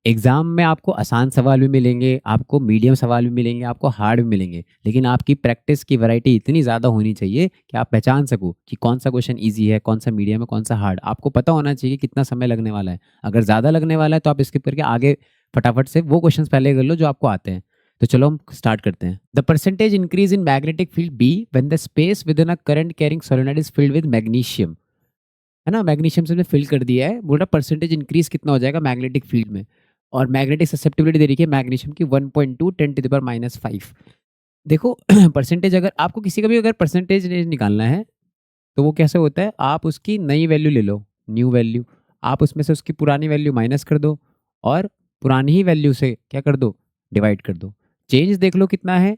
Exam में आपको आसान सवाल भी मिलेंगे, आपको मीडियम सवाल भी मिलेंगे, आपको हार्ड भी मिलेंगे। लेकिन आपकी प्रैक्टिस की वैरायटी इतनी ज़्यादा होनी चाहिए कि आप पहचान सको कि कौन-सा क्वेश्चन ईज़ी है, कौन-सा मीडियम है, कौन-सा हार्ड। आपको पता होना चाहिए कितना समय लगने वाला है। अगर ज़्यादा लगने वाला है तो आप स्किप करके आगे फटाफट से वो क्वेश्चन्स पहले कर लो जो आपको आते हैं। तो चलो हम स्टार्ट करते हैं। The percentage increase in magnetic field B when the space within a current carrying solenoid is filled with magnesium. है ना? मैग्नीशियम से हमने फिल कर दिया है। बोल रहा परसेंटेज इंक्रीज़ कितना हो जाएगा मैग्नेटिक फील्ड में। और मैग्नेटिक ससेप्टिबिलिटी दे रखी है मैग्नीशियम की 1.2 10⁻⁻5। देखो परसेंटेज अगर आपको किसी का भी अगर परसेंटेज निकालना है, तो वो कैसे होता है, आप उसकी नई वैल्यू ले लो, न्यू वैल्यू। आप उसमें से उसकी पुरानी वैल्यू माइनस कर दो और पुरानी ही वैल्यू से क्या कर दो, डिवाइड कर दो। चेंज देख लो कितना है,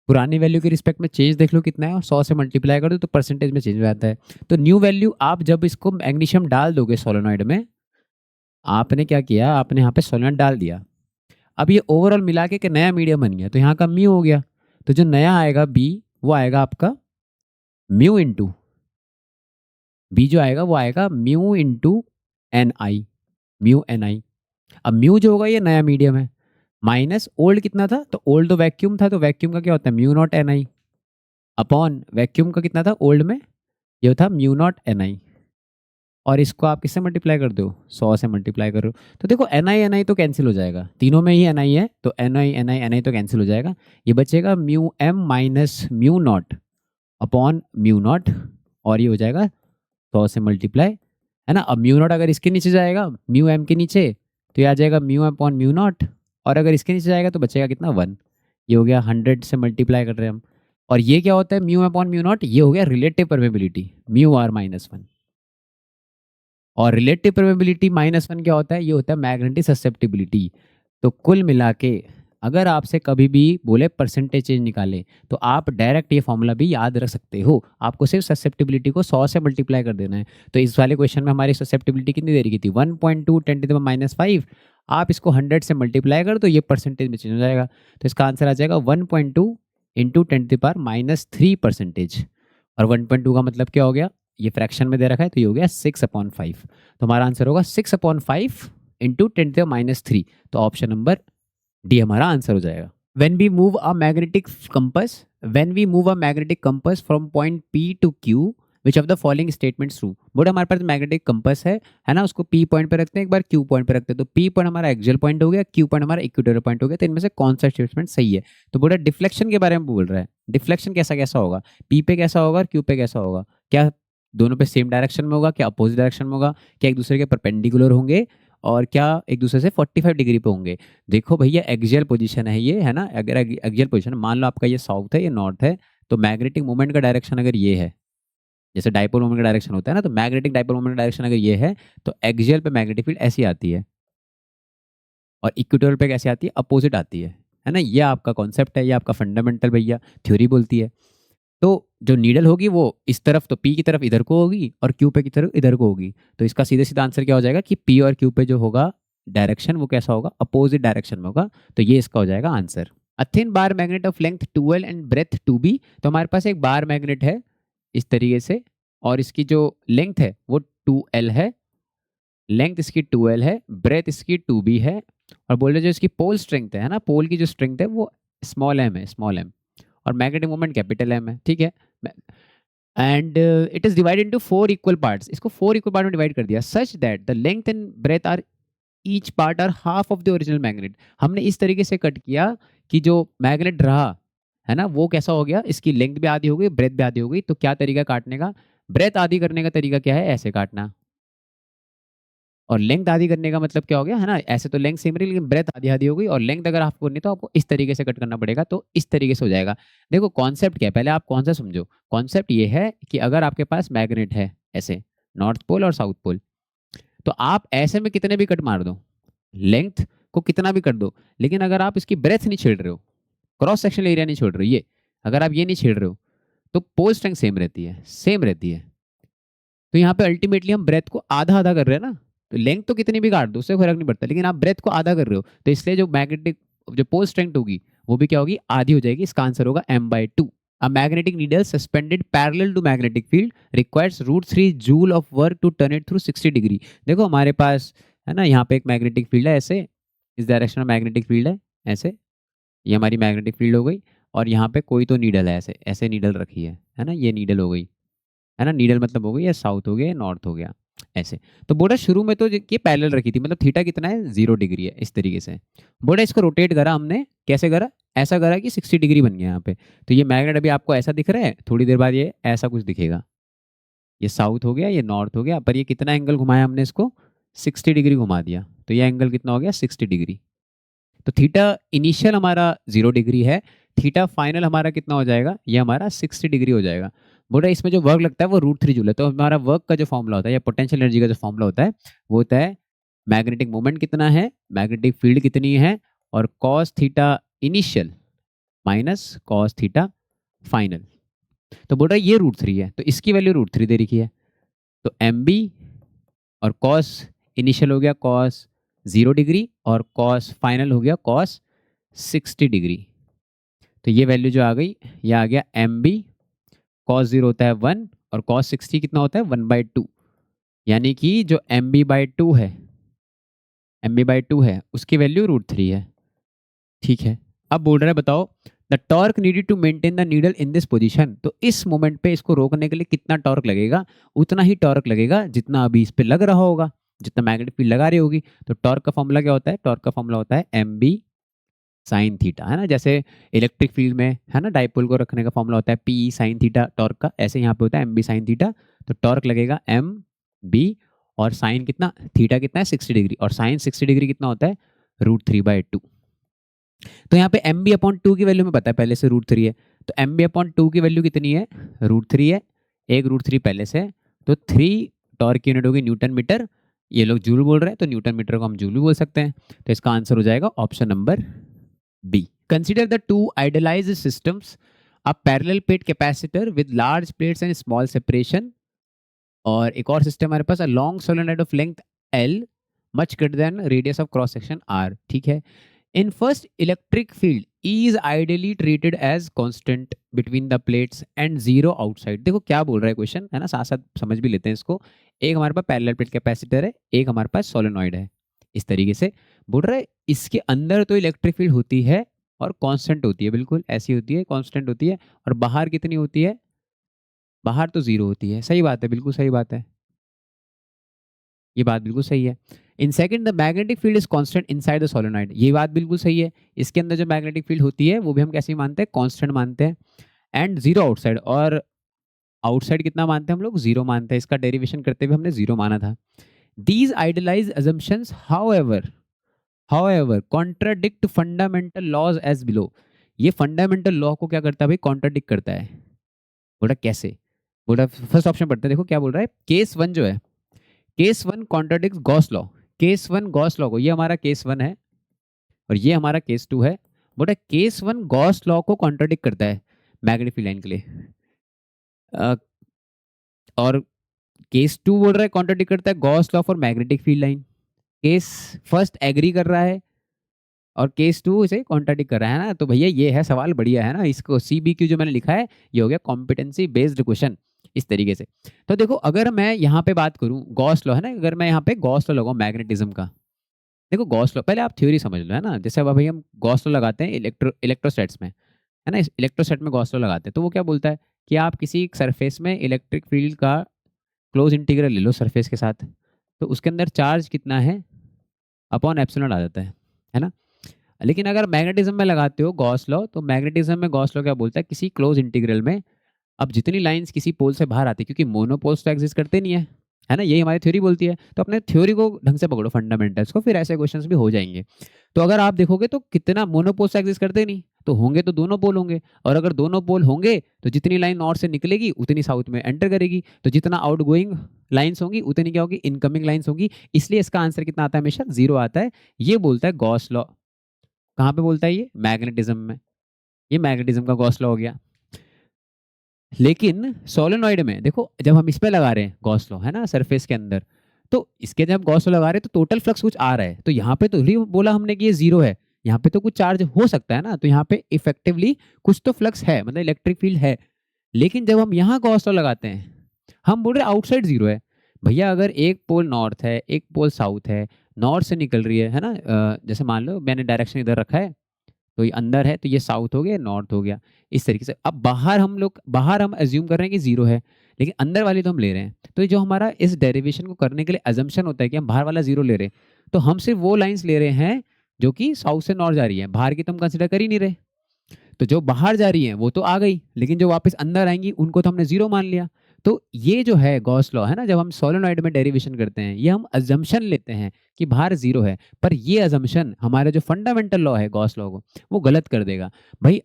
पुरानी वैल्यू के रिस्पेक्ट में चेंज देख लो कितना है और 100 से मल्टीप्लाई कर दो तो परसेंटेज में चेंज हो जाता है। तो न्यू वैल्यू आप जब इसको मैग्नीशियम डाल दोगे सोलेनॉइड में, आपने क्या किया, आपने यहाँ पे सोलेनॉइड डाल दिया। अब ये ओवरऑल मिला के एक नया मीडियम बन गया, तो यहाँ का म्यू हो गया। तो जो नया आएगा बी, वो आएगा आपका म्यू इंटू बी, जो आएगा वो आएगा म्यू इंटू एन आई, म्यू एन आई। अब म्यू जो होगा ये नया मीडियम है, माइनस ओल्ड कितना था, तो ओल्ड तो वैक्यूम था, तो वैक्यूम का क्या होता है mu not an I, upon vacuum का कितना था ओल्ड में, ये था म्यू नॉट एन आई। और इसको आप किससे मल्टीप्लाई कर दो, 100 से मल्टीप्लाई करो। तो देखो एन आई तो कैंसिल हो जाएगा, तीनों में ही एन आई है, तो एन आई तो कैंसिल हो जाएगा। ये बचेगा mu M minus mu naught upon mu naught, और ये हो जाएगा 100 से मल्टीप्लाई, है ना। अब म्यू नॉट अगर इसके नीचे जाएगा म्यू एम के नीचे, तो ये आ जाएगा म्यू अपॉन म्यू नॉट, और अगर इसके नीचे जाएगा तो बचेगा कितना 1। ये हो गया 100 से मल्टीप्लाई कर रहे हैं हम। और ये क्या होता है म्यू अपॉन म्यू नॉट, ये हो गया relative permeability mu r minus 1। और रिलेटिव परमेबिलिटी -1 क्या होता है, ये होता है मैग्नेटिक ससेप्टिबिलिटी। तो कुल मिला के अगर आपसे कभी भी बोले परसेंटेज चेंज निकाले, तो आप डायरेक्ट ये फॉर्मूला भी याद रख सकते हो। आपको सिर्फ ससेप्टिबिलिटी को 100 से मल्टीप्लाई कर देना है। तो इस वाले क्वेश्चन में हमारी ससेप्टिबिलिटी कितनी दे रही थी, 1.2 10⁻⁵। आप इसको 100 से मल्टीप्लाई कर दो, ये परसेंटेज में चेंज हो जाएगा। तो इसका आंसर आ जाएगा 1.2 इंटू 10⁻³ परसेंटेज। और 1.2 का मतलब क्या हो गया, ये फ्रैक्शन में दे रखा है, तो ये हो गया 6/5। तो हमारा आंसर होगा 6/5 इंटू 10⁻³ तो ऑप्शन नंबर डी हमारा आंसर हो जाएगा। When we move a magnetic compass, when we move a magnetic compass from point P to Q, which of the following statements true? बोले हमारे पास मैग्नेटिक कंपास है ना, उसको P पॉइंट पे रखते हैं, एक बार Q पॉइंट पे रखते हैं। तो P पॉइंट हमारा एक्सियल पॉइंट हो गया, Q पॉइंट हमारा इक्वेटोरियल पॉइंट हो गया। तो इनमें से कौन सा स्टेटमेंट सही है? तो बोला डिफ्लेक्शन के बारे में बोल रहा है। डिफ्लेक्शन कैसा कैसा होगा, P पे कैसा होगा और Q पे कैसा होगा? क्या दोनों पे सेम डायरेक्शन में होगा, क्या अपोजिट डायरेक्शन में होगा, क्या एक दूसरे के परपेंडिकुलर होंगे, और क्या एक दूसरे से 45 डिग्री पे होंगे? देखो भैया एक्सियल पोजीशन है ये, है ना। अगर एक्सियल पोजीशन मान लो आपका ये साउथ है, ये नॉर्थ है, तो मैग्नेटिक मोमेंट का डायरेक्शन अगर ये है, जैसे डाइपोल मोमेंट का डायरेक्शन होता है ना, तो मैग्नेटिक डाइपोल मोमेंट का डायरेक्शन अगर ये है, तो एक्सियल पे मैग्नेटिक फील्ड ऐसी आती है, और इक्वेटोरियल पे कैसे आती है, अपोजिट आती है ना। ये आपका कॉन्सेप्ट है, ये आपका फंडामेंटल भैया थ्योरी बोलती है। तो जो नीडल होगी वो इस तरफ, तो पी की तरफ इधर को होगी, और क्यू पे की तरफ इधर को होगी। तो इसका सीधे सीधा आंसर क्या हो जाएगा कि पी और क्यू पे जो होगा डायरेक्शन, वो कैसा होगा, अपोजिट डायरेक्शन में होगा। तो ये इसका हो जाएगा answer. A thin bar magnet of length 12 and breadth 2b। तो हमारे पास एक बार मैग्नेट है इस तरीके से, और इसकी जो लेंथ है वो 2l है, लेंथ इसकी 2l है, ब्रेथ इसकी 2b है, और बोल रहे जो इसकी पोल स्ट्रेंथ है ना, पोल की जो स्ट्रेंथ है वो स्मॉल एम है, स्मॉल एम, और मैग्नेटिक मोमेंट कैपिटल एम है, ठीक है। And it is divided into 4 equal parts. इसको 4 इक्वल पार्ट में डिवाइड कर दिया, such that the length and breadth are each part are half of the original magnet. हमने इस तरीके से कट किया कि जो मैग्नेट रहा है ना, वो कैसा हो गया, इसकी लेंथ भी आधी हो गई, ब्रेथ भी आधी हो गई। तो क्या तरीका काटने का, ब्रेथ आधी करने का तरीका क्या है, ऐसे काटना, और लेंथ आधी करने का मतलब क्या हो गया, है ना। ऐसे तो लेंथ सेम रही, लेकिन ब्रेथ आधी आधी हो गई, और लेंथ अगर आपको करनी तो आपको इस तरीके से कट करना पड़ेगा। तो इस तरीके से हो जाएगा। देखो कॉन्सेप्ट क्या है, पहले आप कौन सा समझो। कॉन्सेप्ट ये है कि अगर आपके पास मैग्नेट है ऐसे, नॉर्थ पोल और साउथ पोल, तो आप ऐसे में कितने भी कट मार दो, लेंथ को कितना भी कर दो, लेकिन अगर आप इसकी ब्रेथ नहीं छेड़ रहे हो, क्रॉस सेक्शनल एरिया नहीं छोड़ रहे हो, ये अगर आप ये नहीं छेड़ रहे हो, तो पोल स्ट्रेंथ सेम रहती है, सेम रहती है। तो यहाँ पे अल्टीमेटली हम ब्रेथ को आधा आधा कर रहे हैं ना, तो लेंथ तो कितनी भी काट दो उससे फर्क नहीं पड़ता, लेकिन आप ब्रेथ को आधा कर रहे हो, तो इसलिए जो मैग्नेटिक जो पोल स्ट्रेंथ होगी वो भी क्या होगी, आधी हो जाएगी। इसका आंसर होगा m/2। A magnetic needle suspended parallel to magnetic field requires √3 joule of work to turn it through 60 degree. देखो हमारे पास है ना, यहाँ पे एक मैग्नेटिक फील्ड है ऐसे, इस डायरेक्शन में मैग्नेटिक फील्ड है ऐसे, ये हमारी मैग्नेटिक फील्ड हो गई, और यहाँ पे कोई तो नीडल है ऐसे, ऐसे नीडल रखी है ना, ये नीडल हो गई, है ना, नीडल मतलब हो गई ये साउथ हो गया, ये नॉर्थ हो गया ऐसे। तो बोर्डा शुरू में तो ये पैरेलल रखी थी, मतलब थीटा कितना है 0 डिग्री है इस तरीके से। बोर्डा इसको रोटेट करा हमने, कैसे करा, ऐसा करा कि 60 डिग्री बन गया यहाँ पे। तो ये मैग्नेट अभी आपको ऐसा दिख रहा है, थोड़ी देर बाद ये ऐसा कुछ दिखेगा, ये साउथ हो गया, ये नॉर्थ हो गया, पर ये कितना एंगल घुमाया हमने इसको, 60 डिग्री घुमा दिया, तो ये एंगल कितना हो गया 60 डिग्री। तो थीटा इनिशियल हमारा 0 डिग्री है, थीटा फाइनल हमारा कितना हो जाएगा, ये हमारा 60 डिग्री हो जाएगा। बोल रहा इसमें जो वर्क लगता है वो √3 जूल है। तो हमारा वर्क का जो फॉर्मूला होता है या पोटेंशियल एनर्जी का जो फॉर्मूला होता है वो होता है मैग्नेटिक मोमेंट कितना है, मैग्नेटिक फील्ड कितनी है, और cos theta initial minus cos theta final. तो बोल रहा है ये √3 है, तो इसकी वैल्यू √3 दे रखी है, तो एम बी और कॉस इनिशियल हो गया कॉस 0 डिग्री, और कॉस फाइनल हो गया कॉस 60 डिग्री। तो ये वैल्यू जो आ गई, ये आ गया एम बी, कॉस 0 होता है 1 और कॉस 60 कितना होता है 1/2, यानी कि जो एम बी बाई टू है, एम बी बाई टू है उसकी वैल्यू √3 है। ठीक है, अब बोल रहा है बताओ the torque needed to maintain the needle in this position. तो इस मोमेंट पे इसको रोकने के लिए कितना टॉर्क लगेगा, उतना ही टॉर्क लगेगा जितना अभी इस पे लग रहा होगा, जितना मैग्नेटिक फील्ड लगा रही होगी। तो टॉर्क का फॉर्मूला क्या होता है, टॉर्क का फॉर्मूला होता है एम बी साइन थीटा, है ना, जैसे इलेक्ट्रिक फील्ड में है ना डाइपोल को रखने का फॉर्मूला होता है पी साइन थीटा टॉर्क का, ऐसे यहाँ पे होता है एम बी साइन थीटा। तो टॉर्क लगेगा एम बी, और साइन कितना, थीटा कितना है 60 डिग्री, और साइन 60 डिग्री कितना होता है √3/2। तो यहाँ पे एम बी अपॉन टू की वैल्यू में पता है पहले से √3 है, तो एम बी अपॉन टू की वैल्यू कितनी है √3 है, एक √3 पहले से है, तो 3 टॉर्क की यूनिट होगी न्यूटन मीटर, ये लोग जूल बोल रहे हैं तो न्यूटन मीटर को हम जूल भी बोल सकते हैं। तो इसका आंसर हो जाएगा option number B. Consider the two idealised systems, a parallel plate capacitor with large plates and small separation, और एक और सिस्टम हमारे पास a long solenoid of length L much greater than radius of cross section R. ठीक है, in first electric field E is ideally treated as constant between the plates and zero outside। देखो क्या बोल रहा है question, है ना, साथ साथ समझ भी लेते हैं इसको। एक हमारे पास पैरेलल प्लेट कैपेसिटर है, एक हमारे पास सोलेनॉइड है, इस तरीके से बोल रहा है इसके अंदर तो इलेक्ट्रिक फील्ड होती है और कांस्टेंट होती है, बिल्कुल ऐसी होती है, कांस्टेंट होती है, और बाहर कितनी होती है, बाहर तो जीरो होती है। सही बात है, बिल्कुल सही बात है, ये बात बिल्कुल सही है। In second the magnetic field is constant inside the solenoid, ये बात बिल्कुल सही है, इसके अंदर जो मैग्नेटिक फील्ड होती है वो भी हम कैसे मानते हैं, कांस्टेंट मानते हैं। एंड जीरो आउटसाइड, और आउटसाइड कितना मानते हैं हम लोग, जीरो मानते हैं, इसका डेरिवेशन करते हुए हमने जीरो माना था। These idealised assumptions however contradict fundamental laws as below। ये फंडामेंटल लॉ को क्या करता है भाई, कॉन्ट्राडिक्ट करता है। बोला कैसे, बोला फर्स्ट ऑप्शन पढ़ते हैं, देखो क्या बोल रहा है, केस वन जो है, case one contradict Gauss law, case one Gauss law को, ये हमारा केस वन है और ये हमारा केस टू है। बोला केस वन गॉस लॉ को कॉन्ट्राडिक्ट करता है मैग्नेटिक फील्ड लाइन के लिए, और केस टू बोल रहा है कॉन्ट्राडिक्ट करता है Gauss law for magnetic field line. Case first agree कर रहा है और केस टू इसे कॉन्ट्राडिक्ट कर रहा है ना। तो भैया ये है सवाल, बढ़िया है ना, इसको CBQ जो मैंने लिखा है ये हो गया कॉम्पिटेंसी बेस्ड क्वेश्चन, इस तरीके से। तो देखो अगर मैं यहाँ पे बात करूँ गॉस लॉ, है ना, अगर मैं यहाँ पे गॉस लॉ लगाऊँ मैग्नेटिज्म का, देखो गॉस लॉ पहले आप थ्योरी समझ लो, है ना, जैसे अब भाई हम गॉस लॉ लगाते हैं इलेक्ट्रोस्टैट्स में, है ना, इलेक्ट्रोस्टैट में गॉस लॉ लगाते हैं, तो वो क्या बोलता है कि आप किसी सरफेस में इलेक्ट्रिक फील्ड का क्लोज इंटीग्रल ले लो सरफेस के साथ, तो उसके अंदर चार्ज कितना है अपॉन एप्सिलॉन आ जाता है ना। लेकिन अगर मैग्नेटिज्म में लगाते हो गॉस लॉ, तो मैग्नेटिज्म में गॉस लॉ क्या बोलता है, किसी क्लोज इंटीग्रल में अब जितनी लाइंस किसी पोल से बाहर आती है, क्योंकि मोनोपोल्स तो एग्जिस्ट करते नहीं है ना, यही हमारी थ्योरी बोलती है। तो अपने थ्योरी को ढंग से पकड़ो फंडामेंटल्स को, फिर ऐसे क्वेश्चंस भी हो जाएंगे। तो अगर आप देखोगे तो कितना मोनोपोल्स एग्जिस्ट करते नहीं, तो होंगे तो दोनों पोल होंगे, और अगर दोनों पोल होंगे तो जितनी लाइन नॉर्थ से निकलेगी उतनी साउथ में एंटर करेगी, तो जितना आउट गोइंग लाइन्स होंगी उतनी क्या होगी, इनकमिंग लाइन्स होंगी, इसलिए इसका आंसर कितना आता है, हमेशा जीरो आता है। ये बोलता है गॉस लॉ, कहाँ पे बोलता है ये, मैग्नेटिज्म में, ये मैग्नेटिज्म का गॉस लॉ हो गया। लेकिन सोलेनॉइड में देखो जब हम इस पे लगा रहे हैं गॉस लॉ, है ना, सरफेस के अंदर, तो इसके जब गॉस लॉ लगा रहे हैं तो टोटल फ्लक्स कुछ आ रहा है, तो यहाँ पे तो ही बोला हमने कि ये जीरो है, यहाँ पे तो कुछ चार्ज हो सकता है ना, तो यहाँ पे इफेक्टिवली कुछ तो फ्लक्स है, मतलब इलेक्ट्रिक फील्ड है। लेकिन जब हम यहाँ गॉस लॉ लगाते हैं, हम बोल रहे आउटसाइड जीरो है, भैया अगर एक पोल नॉर्थ है एक पोल साउथ है, नॉर्थ से निकल रही है ना, जैसे मान लो मैंने डायरेक्शन इधर रखा है, तो ये अंदर है तो ये साउथ हो गया नॉर्थ हो गया, इस तरीके से। अब बाहर हम एज्यूम कर रहे हैं कि जीरो है, लेकिन अंदर वाली तो हम ले रहे हैं। तो ये जो हमारा इस डेरिवेशन को करने के लिए अजम्पशन होता है कि हम बाहर वाला जीरो ले रहे हैं, तो हम सिर्फ वो लाइंस ले रहे हैं जो कि साउथ से नॉर्थ जा रही है, बाहर की तो हम कंसिडर कर ही नहीं रहे। तो जो बाहर जा रही है वो तो आ गई, लेकिन जो वापस अंदर आएंगी उनको तो हमने जीरो मान लिया। तो ये जो है गॉस लॉ है ना, जब हम सोलेनॉइड में डेरिवेशन करते हैं, ये हम अजम्पशन लेते हैं कि बाहर जीरो है, पर ये अजम्पशन हमारे जो फंडामेंटल लॉ है गॉस लॉ को, वो गलत कर देगा। भाई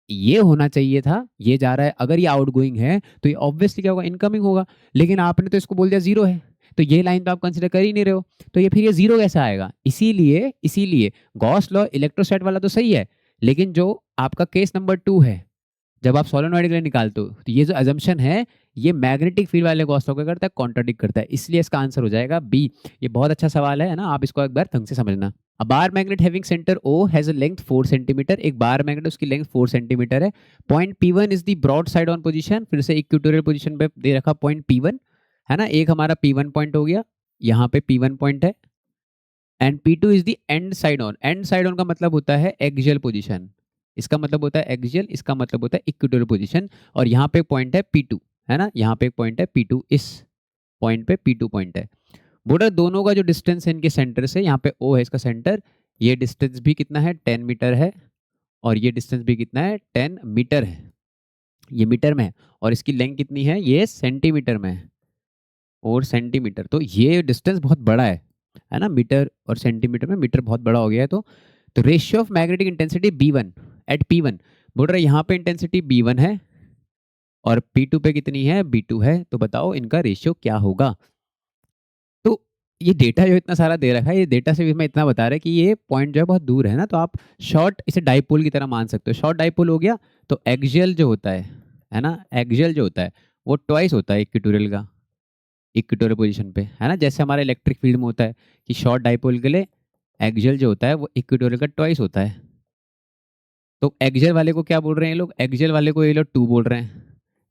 ये होना चाहिए था, ये जा रहा है, अगर ये आउटगोइंग है तो ये ऑब्वियसली क्या होगा, इनकमिंग होगा, लेकिन आपने तो इसको बोल दिया जीरो है, तो ये लाइन तो आप कंसिडर कर ही नहीं रहे हो, तो ये फिर ये जीरो कैसे आएगा। इसीलिए इसीलिए गॉस लॉ इलेक्ट्रोस्टैट वाला तो सही है, लेकिन जो आपका केस नंबर 2 है, जब आप सोलेनॉइड के लिए निकालते हो, तो ये जो अजम्पशन है ये मैग्नेटिक फील्ड वाले गॉस लॉ को करता है, कॉन्ट्राडिक्ट करता है, इसलिए इसका आंसर हो जाएगा बी। ये बहुत अच्छा सवाल है ना, आप इसको एक बार ढंग से समझना। A bar magnet having centre O has a length 4 centimetre, एक बार मैग्नेट उसकी लेंथ 4 सेंटीमीटर है। Point P1 is the broad side on position, फिर से इक्वेटोरियल पोजीशन पे दे रखा पॉइंट P1 है ना, एक हमारा P1 पॉइंट हो गया, यहाँ पे P1 पॉइंट है, and P2 is the end side on. And side on का मतलब होता है एक्सियल पोजीशन, इसका मतलब होता है एक्सियल, इसका मतलब होता है इक्वेटोरियल पोजीशन, और यहाँ पे पॉइंट है P2 है ना, यहाँ पे एक पॉइंट है P2, इस पॉइंट पे P2 पॉइंट है। बोला दोनों का जो डिस्टेंस है इनके सेंटर से, यहाँ पे O है इसका सेंटर, ये डिस्टेंस भी कितना है 10 मीटर है, और ये डिस्टेंस भी कितना है 10 मीटर है, ये मीटर में है, और इसकी लेंथ कितनी है, ये सेंटीमीटर में है, और सेंटीमीटर, तो ये डिस्टेंस बहुत बड़ा है ना, मीटर और सेंटीमीटर में मीटर बहुत बड़ा हो गया है। तो ratio of magnetic intensity B1 at P1, बोल रहा है यहाँ पे इंटेंसिटी B1 है और P2 पे कितनी है, B2 है, तो बताओ इनका रेशियो क्या होगा। तो ये डेटा जो इतना सारा दे रखा है, ये डेटा से भी मैं इतना बता रहा है कि ये पॉइंट जो है बहुत दूर है ना, तो आप शॉर्ट इसे डाइपोल की तरह मान सकते हो। शॉर्ट डाइपोल हो गया, तो एक्सियल जो होता है ना, एक्सियल जो होता है वो ट्वाइस होता है इक्वेटोरियल का, इक्वेटोरियल पोजीशन पे है ना, जैसे हमारे इलेक्ट्रिक फील्ड में होता है कि शॉर्ट डाइपोल के लिए एक्सियल जो होता है वो इक्वेटोरियल का ट्वाइस होता है। तो एक्सियल वाले को क्या बोल रहे हैं ये लोग, एक्सियल वाले को ये लोग 2 बोल रहे हैं,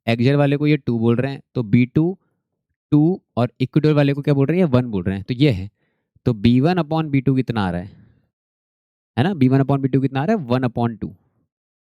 एक्सियल वाले को ये 2 बोल रहे हैं, तो B2 2, और इक्वेटोरियल वाले को क्या बोल रहे हैं, ये 1 बोल रहे हैं, तो ये है। तो B1 अपॉन B2 कितना आ रहा है ना, B1 अपॉन B2 कितना आ रहा है, 1/2,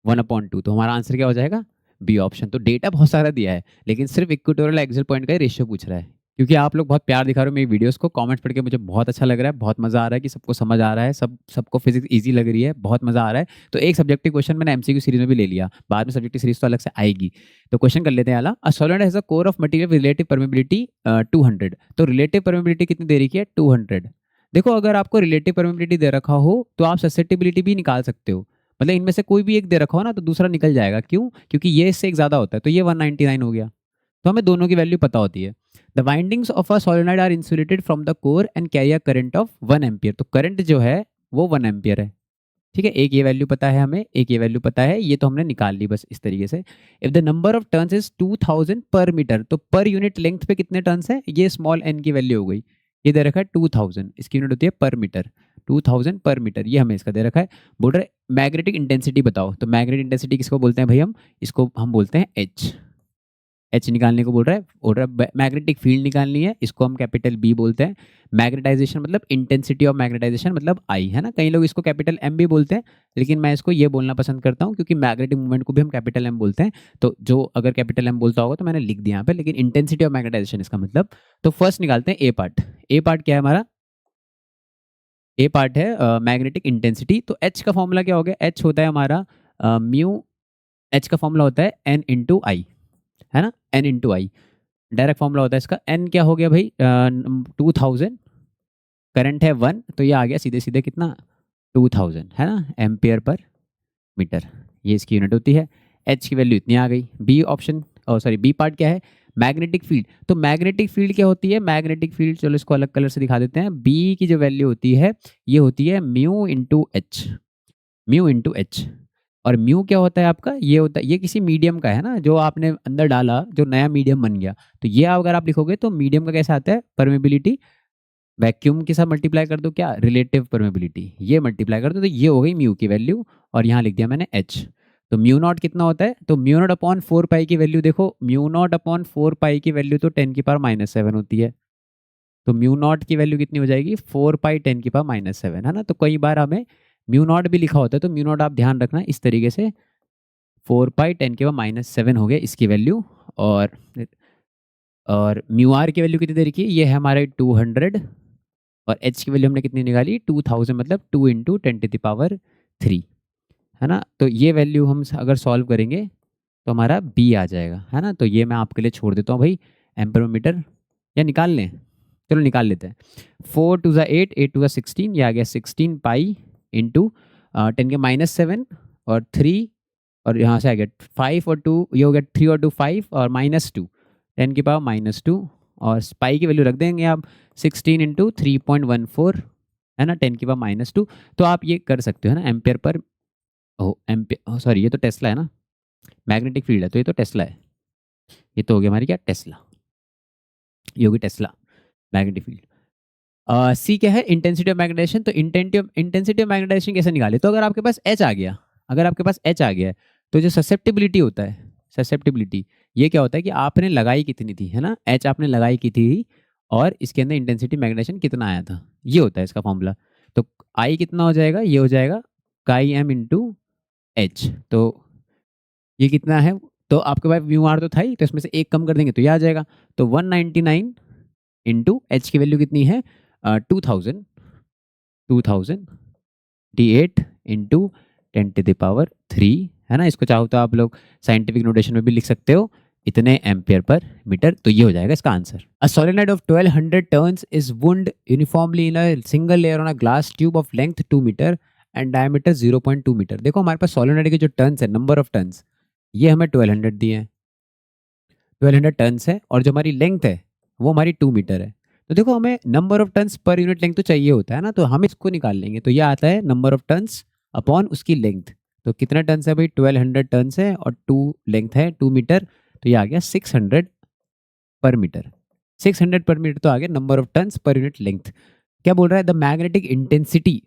1/2, तो हमारा आंसर क्या हो जाएगा, बी ऑप्शन। तो डेटा बहुत सारा दिया है, लेकिन सिर्फ इक्वेटोरियल एक्सियल पॉइंट का रेशियो पूछ रहा है। क्योंकि आप लोग बहुत प्यार दिखा रहे हो मेरी वीडियोस को, कमेंट्स पढ़ के मुझे बहुत अच्छा लग रहा है, बहुत मजा आ रहा है कि सबको समझ आ रहा है, सबको फिजिक्स इजी लग रही है, बहुत मजा आ रहा है। तो एक सब्जेक्टिव क्वेश्चन मैंने एमसीक्यू सीरीज में भी ले लिया, बाद में सब्जेक्टिव सीरीज तो अलग से आएगी। तो क्वेश्चन कर लेते हैं आला, a solid has a core of material relative permeability 200, तो रिलेटिव परमेबिलिटी कितनी दे रखी है, 200। देखो अगर आपको रिलेटिव परमेबिलिटी दे रखा हो तो आप ससेप्टिबिलिटी भी निकाल सकते हो, मतलब इनमें से कोई भी एक दे रखा हो ना तो दूसरा निकल जाएगा, क्यों, क्योंकि ये इससे एक ज्यादा होता है, तो ये 199 हो गया, तो हमें दोनों की वैल्यू पता होती है। The windings of a solenoid are insulated from the core and carry a current of 1 ampere, तो करंट जो है वो 1 एम्पियर है, ठीक है। एक ये वैल्यू पता है हमें, एक ये वैल्यू पता है, ये तो हमने निकाल ली बस इस तरीके से। If the number of turns is 2000 पर मीटर, तो पर यूनिट लेंथ पे कितने टर्न्स है, ये स्मॉल n की वैल्यू हो गई, ये दे रखा है 2000, इसकी यूनिट होती है पर मीटर, 2000 पर मीटर, ये हमें इसका दे रखा है। बोल रहे मैग्नेटिक इंटेंसिटी बताओ, तो मैग्नेटिक इंटेंसिटी किसको बोलते हैं भाई, हम इसको हम बोलते हैं एच, एच निकालने को बोल रहा है मैग्नेटिक फील्ड निकालनी है, इसको हम कैपिटल बी बोलते हैं। मैग्नेटाइजेशन मतलब इंटेंसिटी ऑफ मैग्नेटाइजेशन मतलब आई, है ना, कई लोग इसको कैपिटल एम भी बोलते हैं, लेकिन मैं इसको ये बोलना पसंद करता हूँ क्योंकि मैग्नेटिक मूवमेंट को भी हम कैपिटल एम बोलते हैं, तो जो अगर कैपिटल एम बोलता होगा तो मैंने लिख दिया यहाँ पे, लेकिन इंटेंसिटी ऑफ मैग्नेटाइजेशन इसका मतलब। तो फर्स्ट निकालते हैं ए पार्ट, ए पार्ट क्या है हमारा, ए पार्ट है मैग्नेटिक इंटेंसिटी, तो एच का फॉर्मूला क्या हो गया, एच होता है हमारा म्यू, एच का फॉर्मूला होता है एन इंटू आई, है ना, एन इंटू आई डायरेक्ट फॉर्मूला होता है इसका। एन क्या हो गया भाई 2000, करंट है 1, तो ये आ गया सीधे सीधे कितना 2000, है ना, एम्पियर पर मीटर, ये इसकी यूनिट होती है। एच की वैल्यू इतनी आ गई। बी ऑप्शन, और सॉरी बी पार्ट क्या है, मैग्नेटिक फील्ड, तो मैग्नेटिक फील्ड क्या होती है, मैग्नेटिक फील्ड चलो इसको अलग कलर से दिखा देते हैं, बी की जो वैल्यू होती है ये होती है mu into H, mu into H, और म्यू क्या होता है आपका, ये होता है, ये किसी मीडियम का है ना, जो आपने अंदर डाला जो नया मीडियम बन गया, तो ये अगर आप लिखोगे तो मीडियम का कैसा आता है, परमेबिलिटी, वैक्यूम के साथ मल्टीप्लाई कर दो क्या, रिलेटिव परमेबिलिटी, ये मल्टीप्लाई कर दो, तो ये हो गई म्यू की वैल्यू, और यहाँ लिख दिया मैंने एच। तो म्यू नॉट कितना होता है, तो म्यू नॉट अपॉन 4 पाई की वैल्यू देखो, म्यू नॉट अपॉन 4 पाई की वैल्यू तो 10⁻⁻7 होती है, तो म्यू नॉट की वैल्यू कितनी हो जाएगी 4 पाई 10⁻⁷ है ना। तो कई बार हमें म्यू नॉट भी लिखा होता है, तो म्यू नॉट आप ध्यान रखना इस तरीके से 4 पाई 10⁻⁷ हो गया इसकी वैल्यू। और म्यू आर की वैल्यू कितनी दे रखी है, ये है हमारे 200, और एच की वैल्यू हमने कितनी निकाली 2000, मतलब 2 × 10⁻³ है ना। तो ये वैल्यू हम अगर सॉल्व करेंगे तो हमारा बी आ जाएगा, है ना। तो ये मैं आपके लिए छोड़ देता हूँ भाई, एम्पीरोमीटर, या निकाल लें, चलो निकाल लेते हैं। 4 × 2 = 8, 8 × 2 = 16, ये आ गया 16 पाई इंटू 10⁻⁷, और 3, और यहाँ से आ गया 5 और 2, ये हो गया 3 और 2 5, और -2 10⁻⁻², और पाई की वैल्यू रख देंगे आप 16 × 3.14 है ना 10⁻²। तो आप ये कर सकते हो, है ना, एम्पेयर पर, एम्पेयर, सॉरी ये तो टेस्ला है ना, मैग्नेटिक फील्ड है तो ये तो टेस्ला है, ये तो हो गया हमारी क्या टेस्ला, ये होगी टेस्ला मैग्नेटिक फील्ड। सी क्या है, इंटेंसिटी ऑफ मैग्नेटाइजेशन। तो इंटेंसिटी ऑफ मैग्नेटाइजेशन कैसे निकाले, तो अगर आपके पास एच आ गया, अगर आपके पास एच आ गया है, तो जो ससेप्टिबिलिटी होता है, ससेप्टिबिलिटी, ये क्या होता है कि आपने लगाई कितनी थी, है ना, एच आपने लगाई की थी, और इसके अंदर इंटेंसिटी मैग्नेटाइजेशन कितना आया था, ये होता है इसका फॉर्मूला। तो आई कितना हो जाएगा, ये हो जाएगा काई एम इंटू एच। तो ये कितना है, तो आपके पास म्यू आर तो था ही, तो इसमें से एक कम कर देंगे तो ये आ जाएगा। तो 199 इंटू एच की वैल्यू कितनी है 2000, 2088 इंटू 10⁻³ है ना। इसको चाहो तो आप लोग साइंटिफिक नोटेशन में भी लिख सकते हो, इतने एम्पियर पर मीटर। तो ये हो जाएगा इसका answer. A solenoid of 1200 turns is wound uniformly in a single layer on a glass tube of length 2 metre and diameter 0.2 metre. देखो हमारे पास सोलेनॉइड के जो टर्न्स है, नंबर ऑफ टर्न्स, ये हमें 1200 दिए हैं, 1200 टर्न्स है, और जो हमारी लेंथ है वो हमारी 2 मीटर है। तो देखो हमें number of turns per unit length तो चाहिए होता है ना, तो हम इसको निकाल लेंगे। तो ये आता है नंबर ऑफ टर्न्स अपॉन उसकी लेंथ। तो कितना टर्न्स है भाई, 1200 टर्न्स है, और 2 लेंथ है 2 मीटर, तो ये आ गया 600 पर मीटर। 600 पर मीटर तो आ गया number of turns per unit length. क्या बोल रहा है, the magnetic intensity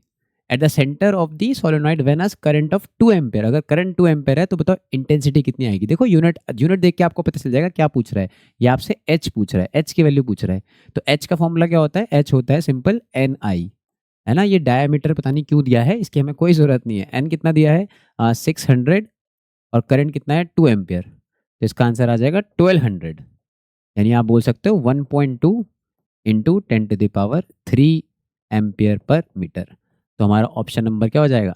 at the centre of the solenoid when us current of 2 ampere. अगर करंट 2 एम्पेयर है तो बताओ इंटेंसिटी कितनी आएगी। देखो यूनिट यूनिट देख के आपको पता चल जाएगा क्या पूछ रहा है। ये आपसे एच पूछ रहा है, एच की वैल्यू पूछ रहा है। तो एच का फॉर्मूला क्या होता है, एच होता है सिंपल एन आई, है ना। ये डायमीटर पता नहीं क्यों दिया है, इसकी हमें कोई जरूरत नहीं है। एन कितना दिया है 600, और करंट कितना है 2 एम्पेयर, तो इसका आंसर आ जाएगा 1200। यानी आप बोल सकते हो 1.2 इंटू 10⁻³ एम्पियर पर मीटर। तो हमारा ऑप्शन नंबर क्या हो जाएगा,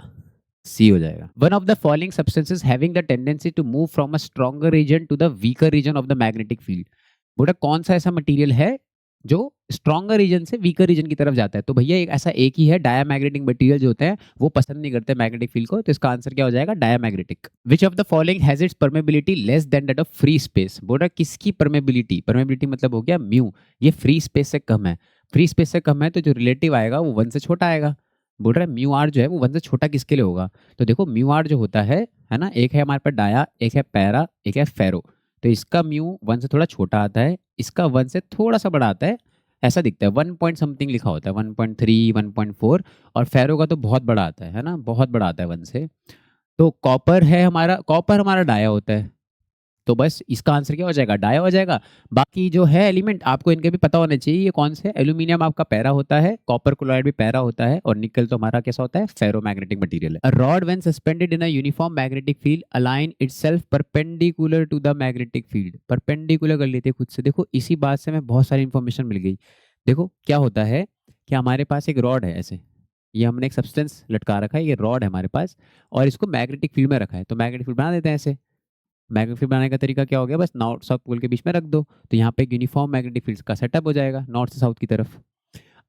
सी हो जाएगा। One of the following substances having the tendency to move from a stronger region to the weaker region of the magnetic field. बोला कौन सा ऐसा मटेरियल है जो स्ट्रॉन्गर रीजन से वीकर रीजन की तरफ जाता है। तो भैया एक ऐसा एक ही है, डायामैग्नेटिक मटेरियल जो होते हैं वो पसंद नहीं करते मैग्नेटिक फील्ड को। तो इसका आंसर क्या हो जाएगा, diamagnetic. Which of the following has its permeability less than that of free space. बोला किसकी परमेबिलिटी, परमेबिलिटी मतलब हो गया म्यू, ये फ्री स्पेस से कम है। फ्री स्पेस से कम है तो जो रिलेटिव आएगा वो 1 से छोटा आएगा। बोल रहा है म्यू आर जो है वो 1 से छोटा किसके लिए होगा। तो देखो म्यू आर जो होता है ना, एक है हमारे पास डाया, एक है पैरा, एक है फेरो। तो इसका म्यू 1 से थोड़ा छोटा आता है, इसका 1 से थोड़ा सा बड़ा आता है, ऐसा दिखता है 1 पॉइंट समथिंग लिखा होता है 1.3 1.4। और फेरो का तो बहुत बड़ा आता है ना, बहुत बड़ा आता है 1 से। तो कॉपर है हमारा, कॉपर हमारा डाया होता है, तो बस इसका आंसर क्या हो जाएगा, डाया हो जाएगा। बाकी जो है एलिमेंट आपको इनके भी पता होने चाहिए, ये कौन से, एल्यूमिनियम आपका पैरा होता है, कॉपर क्लोराइड भी पैरा होता है, और निकल तो हमारा कैसा होता है, फेरोमैग्नेटिक मटेरियल है। A rod when suspended in a uniform magnetic field align itself perpendicular to the magnetic field. Perpendicular कर लेते खुद से। देखो इसी बात से हमें बहुत सारी इंफॉर्मेशन मिल गई। देखो क्या होता है कि हमारे पास एक रॉड है ऐसे, ये हमने एक सब्सटेंस लटका रखा है, ये रॉड है हमारे पास, और इसको मैग्नेटिक फील्ड में रखा है। तो मैग्नेटिक फील्ड बना देते हैं ऐसे। मैग्नेटिक फील्ड बनाने का तरीका क्या हो गया, बस नॉर्थ साउथ पोल के बीच में रख दो, तो यहाँ पे एक यूनिफॉर्म मैग्नेटिक फील्ड का सेटअप हो जाएगा नॉर्थ से साउथ की तरफ।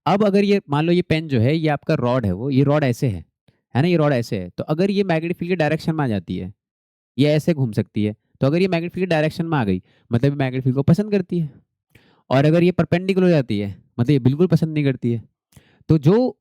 अब अगर ये मान लो ये पेन जो है ये आपका रॉड है, वो ये रॉड ऐसे है ना, ये रॉड ऐसे है, तो अगर ये मैग्नेटिक फील्ड के डायरेक्शन में आ जाती है, ये ऐसे घूम सकती है, तो अगर ये मैग्नेटिक फील्ड के डायरेक्शन में आ गई मतलब मैग्नेटिक फील्ड को पसंद करती है। और अगर ये परपेंडिकुलर हो जाती है मतलब ये बिल्कुल पसंद नहीं करती है। तो जो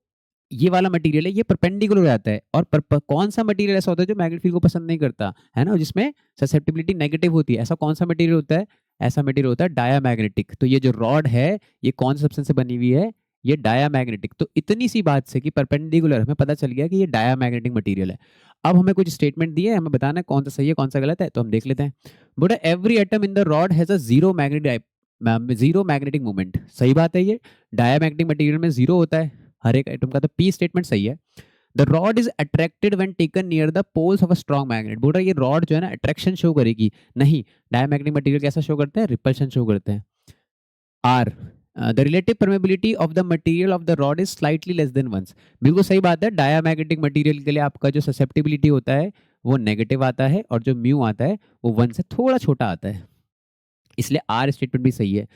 ये वाला मटेरियल है ये परपेंडिकुलर हो जाता है, और कौन सा मटेरियल ऐसा होता है जो मैग्नेटिक फील्ड को पसंद नहीं करता, है ना, जिसमें ससेप्टिबिलिटी नेगेटिव होती है, ऐसा कौन सा मटेरियल होता है, ऐसा मटेरियल होता है डायामैग्नेटिक। तो ये जो रॉड है ये कौन सा सब्सटेंस से बनी हुई है, ये डायामैग्नेटिक। तो इतनी सी बात से कि परपेंडिकुलर हमें पता चल गया कि ये डायामैग्नेटिक मटेरियल है। अब हमें कुछ स्टेटमेंट दिए, हमें बताना है कौन सा सही है कौन सा गलत है, तो हम देख लेते हैं। बोला every atom in the rod has a zero zero magnetic movement, सही बात है ये। डायमैग्नेटिक मटेरियल में जीरो होता है हर एक एटम का, तो पी स्टेटमेंट सही है। The rod is attracted when taken near the poles of a strong magnet. बोल रहा है ये रॉड जो है ना अट्रैक्शन शो करेगी, नहीं, डायमैग्नेटिक मटेरियल कैसा शो करते हैं, रिपल्शन शो करते हैं। R the relative permeability of the material of the rod is slightly less than once. बिल्कुल सही बात है, डायमैग्नेटिक मटेरियल के लिए आपका जो ससेप्टिबिलिटी होता है वो नेगेटिव आता है, और जो म्यू आता है वो वन से थोड़ा छोटा आता है, इसलिए आर स्टेटमेंट भी सही है।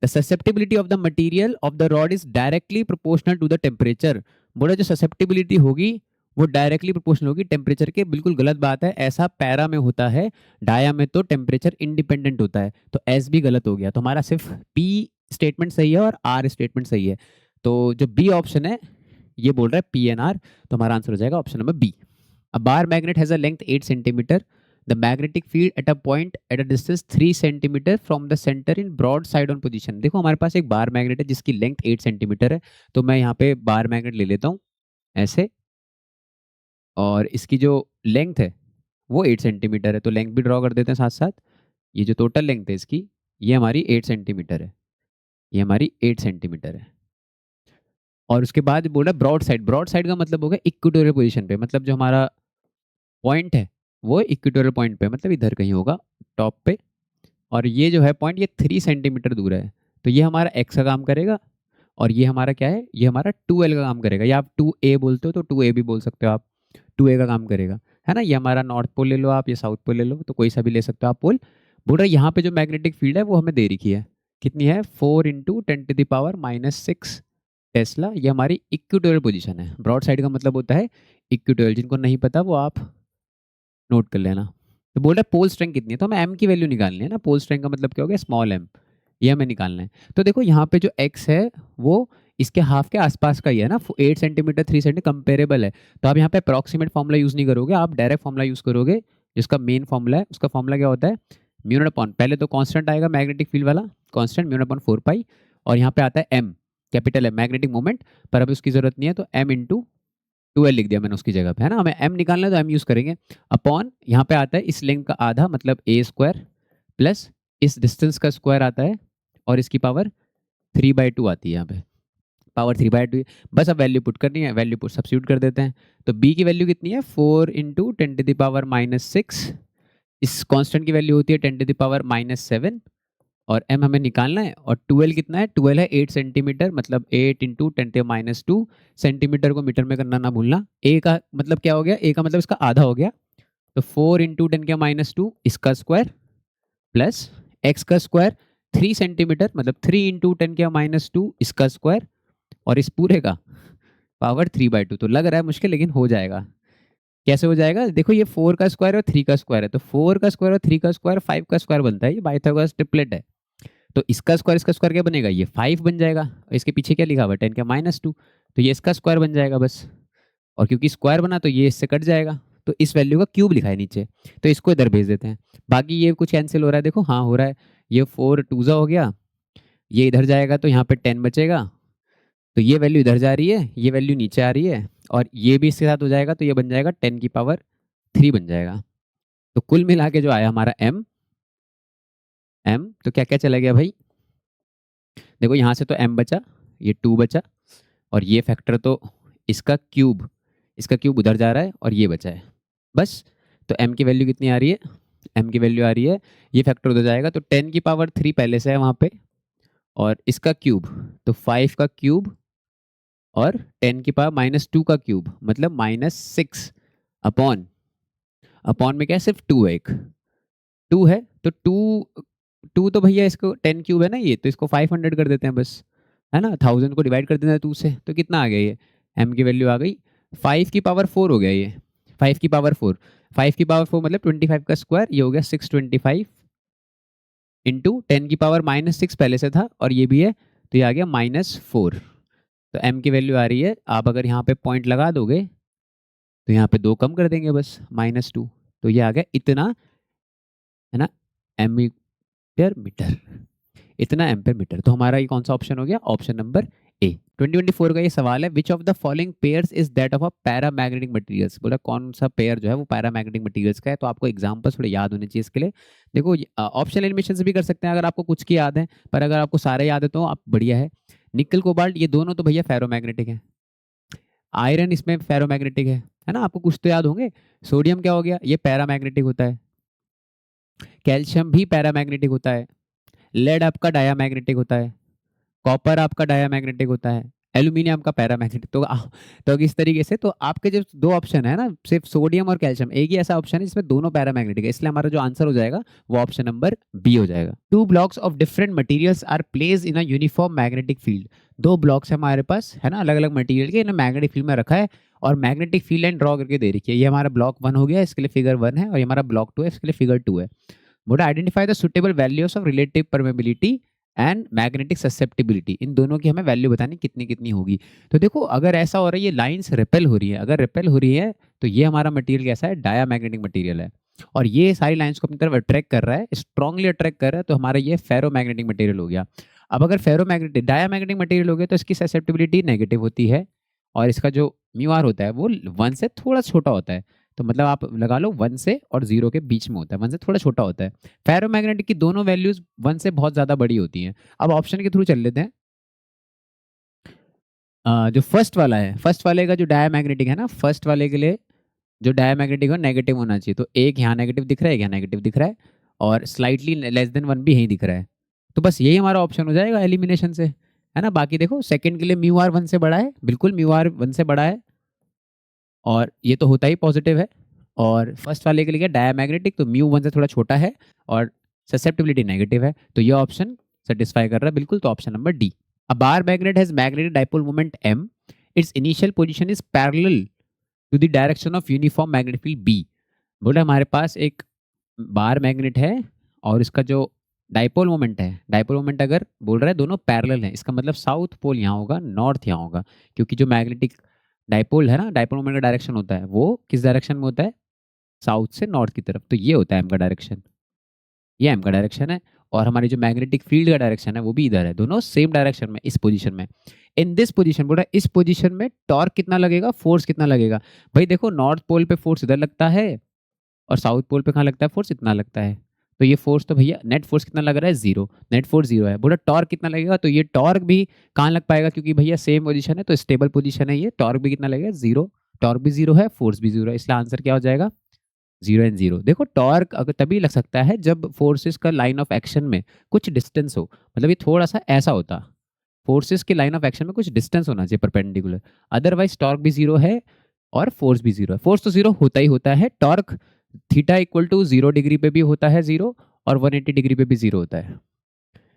The susceptibility of the material of the rod is directly proportional to the temperature. बोला जो ससेप्टिबिलिटी होगी वो डायरेक्टली प्रोपोर्शनल होगी टेम्परेचर के, बिल्कुल गलत बात है, ऐसा पैरा में होता है, डाया में तो टेम्परेचर इंडिपेंडेंट होता है, तो एस भी गलत हो गया। तो हमारा सिर्फ बी स्टेटमेंट सही है और आर स्टेटमेंट सही है। तो जो बी ऑप्शन है ये बोल रहा है पी एन आर, तो हमारा आंसर हो जाएगा option number B. A bar magnet has a length 8 centimetre, the magnetic field at a point at a distance 3 centimetre from the center in broad side on position। देखो हमारे पास एक bar magnet है जिसकी length 8 centimetre है, तो मैं यहाँ पे बार मैग्नेट ले लेता हूँ ऐसे, और इसकी जो लेंथ है वो 8 सेंटीमीटर है, तो लेंथ भी ड्रॉ कर देते हैं साथ साथ। ये जो टोटल लेंथ है इसकी, ये हमारी 8 सेंटीमीटर है, ये हमारी 8 सेंटीमीटर है। और उसके बाद बोला ब्रॉड साइड, ब्रॉड साइड का मतलब होगा इक्वेटोरियल पोजीशन पे, मतलब जो हमारा पॉइंट है वो इक्वेटोरियल पॉइंट पे, मतलब इधर कहीं होगा टॉप पे, और ये जो है पॉइंट ये 3 सेंटीमीटर दूर है, तो ये हमारा एक्स का काम करेगा, और ये हमारा क्या है, ये हमारा 2L का काम करेगा, या आप 2A बोलते हो तो 2A भी बोल सकते हो आप, 2A का काम करेगा, है ना। ये हमारा नॉर्थ पोल ले लो आप, ये साउथ पोल ले लो, तो कोई सा भी ले सकते हो आप पोल। बोल रहा है यहाँ पे जो मैग्नेटिक फील्ड है वो हमें दे रखी है, कितनी है, 4 × 10⁻⁻⁶ टेस्ला। ये हमारी इक्वेटोरियल पोजीशन है, ब्रॉड साइड का मतलब होता है इक्वेटोरियल, जिनको नहीं पता वो आप नोट कर लेना। तो बोल रहा है पोल स्ट्रेंथ कितनी है, तो हमें एम की वैल्यू निकालनी है ना, पोल स्ट्रेंथ का मतलब क्या हो गया, स्मॉल एम, ये हमें निकालना है। तो देखो यहाँ पे जो एक्स है वो इसके हाफ के आसपास का ही है ना, 8 सेंटीमीटर 3 सेंटीमीटर कंपेरेबल है, तो आप यहाँ पे अप्रॉक्सीमेट फॉर्मूला यूज़ नहीं करोगे, आप डायरेक्ट फॉर्मूला यूज़ करोगे, जिसका मेन फॉर्मूला है, उसका फॉर्मूला क्या होता है, म्यू नॉट अपॉन, पहले तो कांस्टेंट आएगा मैग्नेटिक फील्ड वाला कांस्टेंट, म्यू नॉट अपॉन 4 पाई, और यहाँ पे आता है एम, कैपिटल है मैग्नेटिक मोमेंट, पर अभी उसकी जरूरत नहीं है, तो एम इंटू 2L लिख दिया मैंने उसकी जगह पे, है ना, हमें m निकालना है तो m यूज़ करेंगे, अपॉन यहाँ पे आता है इस लेंथ का आधा, मतलब a स्क्वायर, प्लस इस डिस्टेंस का स्क्वायर आता है, और इसकी पावर 3/2 आती है, यहाँ पे पावर 3/2, बस अब वैल्यू पुट करनी है, वैल्यू पुट सब्स्टिट्यूट कर देते हैं, तो b की वैल्यू कितनी है, 4 × 10⁻⁻⁶, इस कांस्टेंट की वैल्यू होती है 10⁻⁻7, और m हमें निकालना है, और 2L कितना है, 2L है 8 सेंटीमीटर, मतलब 8 × 10⁻², सेंटीमीटर को मीटर में करना ना भूलना। a का मतलब क्या हो गया, a का मतलब इसका आधा हो गया, तो 4 × 10⁻² इसका स्क्वायर, प्लस x का स्क्वायर 3 सेंटीमीटर, मतलब 3 × 10⁻² इसका स्क्वायर, और इस पूरे का पावर 3/2। तो लग रहा है मुश्किल, लेकिन हो जाएगा। कैसे हो जाएगा, देखो ये 4 का स्क्वायर और 3 का स्क्वायर है, तो 4 का स्क्वायर और 3 का स्क्वायर 5 का स्क्वायर बनता है, ये पाइथागोरस ट्रिपलेट है, तो इसका स्क्वायर क्या बनेगा, ये 5 बन जाएगा, और इसके पीछे क्या लिखा हुआ है 10⁻², तो ये इसका स्क्वायर बन जाएगा बस, और क्योंकि स्क्वायर बना तो ये इससे कट जाएगा, तो इस वैल्यू का क्यूब लिखा है नीचे, तो इसको इधर भेज देते हैं। बाकी ये कुछ कैंसिल हो रहा है, देखो हाँ हो रहा है, ये 4 2 हो गया, ये इधर जाएगा तो यहाँ पे 10 बचेगा, तो ये वैल्यू इधर जा रही है, ये वैल्यू नीचे आ रही है, और ये भी इसके साथ हो जाएगा, तो ये बन जाएगा 10⁻³ बन जाएगा। तो कुल मिला के जो आया हमारा m, तो क्या क्या चला गया भाई, देखो यहाँ से तो m बचा, ये 2 बचा, और ये फैक्टर तो इसका क्यूब उधर जा रहा है, और ये बचा है बस। तो m की वैल्यू कितनी आ रही है, m की वैल्यू आ रही है, ये फैक्टर उधर जाएगा, तो 10⁻³ पहले से है वहाँ पे, और इसका क्यूब तो 5 का क्यूब, और 10⁻² का क्यूब, मतलब -6 अपॉन, में क्या है, सिर्फ 2 है, एक 2 है, तो 2 तो भैया इसको 10³ है ना ये, तो इसको 500 कर देते हैं बस, है ना, 1000 को डिवाइड कर देना है 2 से, तो कितना आ गया ये, m की वैल्यू आ गई 5⁻4 हो गया ये, 5⁻4, 5⁻4 मतलब 25 का स्क्वायर, ये हो गया 625 इंटू 10⁻⁻6 पहले से था, और ये भी है, तो ये आ गया -4, तो m की वैल्यू आ रही है, आप अगर यहाँ पे पॉइंट लगा दोगे तो यहाँ पे 2 कम कर देंगे बस, -2, तो ये आ गया इतना, है ना, एम्पियर मीटर, इतना एम्पियर मीटर। तो हमारा ये कौन सा ऑप्शन हो गया, ऑप्शन नंबर ए। 2024 का ये सवाल है, which of the following pairs is that of a paramagnetic materials, बोला कौन सा पेयर जो है वो पैरामैग्नेटिक मटेरियल्स का है। तो आपको एग्जांपल थोड़े याद होने चाहिए इसके लिए। देखो ऑप्शनल एलिमिनेशन से भी कर सकते हैं अगर आपको कुछ की याद है, पर अगर आपको सारे याद है तो आप बढ़िया है। निकल कोबाल्ट ये दोनों तो भैया फेरोमैग्नेटिक है, आयरन इसमें फेरोमैग्नेटिक है ना, आपको कुछ तो याद होंगे। सोडियम क्या हो गया, ये पैरामैग्नेटिक होता है। कैल्शियम भी पैरामैग्नेटिक होता है। लेड आपका डायामैग्नेटिक होता है। कॉपर आपका डायामैग्नेटिक होता है। एल्यूमिनियम का पैरामैग्नेटिक। तो इस तरीके से तो आपके जो दो ऑप्शन है ना, सिर्फ सोडियम और कैल्शियम, एक ही ऐसा ऑप्शन है जिसमें दोनों पैरामैग्नेटिक है, इसलिए हमारा जो आंसर हो जाएगा वो ऑप्शन नंबर बी हो जाएगा। Two blocks of different materials are placed in a uniform magnetic field. दो ब्लॉक्स है हमारे पास है ना, अलग अलग मटेरियल के, इन्हें मैग्नेटिक फील्ड में रखा है और मैग्नेटिक फील्ड लाइन ड्रॉ करके दे रखी है। ये हमारा ब्लॉक 1 हो गया, इसके लिए फिगर 1 है, और ये हमारा ब्लॉक 2 है, इसके लिए फिगर 2 है। बोला identify the suitable values of relative permeability and magnetic susceptibility. इन दोनों की हमें वैल्यू बतानी कितनी कितनी होगी। तो देखो अगर ऐसा हो रहा है, ये लाइंस रिपेल हो रही है, अगर रिपेल हो रही है तो ये हमारा मटेरियल कैसा है, डायामैग्नेटिक मटेरियल है, और ये सारी लाइंस को अपनी तरफ अट्रैक्ट कर रहा है, स्ट्रांगली अट्रैक्ट कर रहा है, तो हमारा ये फेरोमैग्नेटिक मटेरियल हो गया। अब अगर फेरोमैग्नेटिक डायामैग्नेटिक मटेरियल हो गया तो इसकी ससेप्टिबिलिटी नेगेटिव होती है, और इसका जो म्यू आर होता है वो 1 से थोड़ा छोटा होता है। तो मतलब आप लगा लो 1 से और 0 के बीच में होता है, 1 से थोड़ा छोटा होता है। फेरोमैग्नेटिक की दोनों वैल्यूज 1 से बहुत ज़्यादा बड़ी होती हैं। अब ऑप्शन के थ्रू चल लेते हैं। जो फर्स्ट वाला है, फर्स्ट वाले का जो डायामैग्नेटिक है ना, फर्स्ट वाले के लिए जो डायामैग्नेटिक है नेगेटिव होना चाहिए। तो एक यहाँ नेगेटिव दिख रहा है, एक यहाँ नेगेटिव दिख रहा है, और स्लाइटली लेस देन 1 भी यहीं दिख रहा है। तो बस यही हमारा ऑप्शन हो जाएगा एलिमिनेशन से, है ना। बाकी देखो सेकंड के लिए म्यू आर 1 से बड़ा है, बिल्कुल म्यू आर 1 से बड़ा है, और ये तो होता ही पॉजिटिव है। और फर्स्ट वाले के लिए क्या, डायामैग्नेटिक, तो म्यू 1 से थोड़ा छोटा है और ससेप्टिबिलिटी नेगेटिव है, तो ये ऑप्शन सेटिस्फाई कर रहा है बिल्कुल, तो option number D. A bar magnet has magnetic dipole moment m, its initial position is parallel to the direction of uniform magnetic field b। बोला हमारे पास एक बार मैग्नेट है और इसका जो डाइपोल मोमेंट है, डाइपोल मोमेंट अगर बोल रहा है दोनों पैरेलल हैं, इसका मतलब साउथ पोल यहाँ होगा, नॉर्थ यहाँ होगा, क्योंकि जो मैग्नेटिक डाइपोल है ना, डाइपोल मोमेंट का डायरेक्शन होता है वो किस डायरेक्शन में होता है, साउथ से नॉर्थ की तरफ। तो ये होता है एम का डायरेक्शन, ये एम का डायरेक्शन है, और हमारी जो मैग्नेटिक फील्ड का डायरेक्शन है वो भी इधर है, दोनों सेम डायरेक्शन में, इस पोजीशन में। इन दिस पोजीशन बोल रहा है, इस पोजीशन में टॉर्क कितना लगेगा, फोर्स कितना लगेगा। भाई देखो नॉर्थ पोल पे फोर्स इधर लगता है और साउथ पोल पे कहाँ लगता है, फोर्स इतना लगता है। तो ये फोर्स तो भैया नेट फोर्स कितना लग रहा है, जीरो, नेट फोर्स जीरो है। बोला टॉर्क कितना लगेगा, तो ये टॉर्क भी कहाँ लग पाएगा, क्योंकि भैया सेम पोजीशन है तो स्टेबल पोजीशन है ये, टॉर्क भी कितना लगेगा, जीरो, टॉर्क भी जीरो है, फोर्स भी जीरो है, इसलिए आंसर क्या हो जाएगा, 0 एंड 0। देखो टॉर्क अगर तभी लग सकता है जब फोर्सेस का लाइन ऑफ एक्शन में कुछ डिस्टेंस हो, मतलब ये थोड़ा सा ऐसा होता, फोर्सेस की लाइन ऑफ एक्शन में कुछ डिस्टेंस होना चाहिए परपेंडिकुलर, अदरवाइज टॉर्क भी जीरो है और फोर्स भी जीरो है। फोर्स तो जीरो होता ही होता है, torque theta equal to 0 degree पे भी होता है जीरो, और 180 डिग्री पे भी जीरो होता है,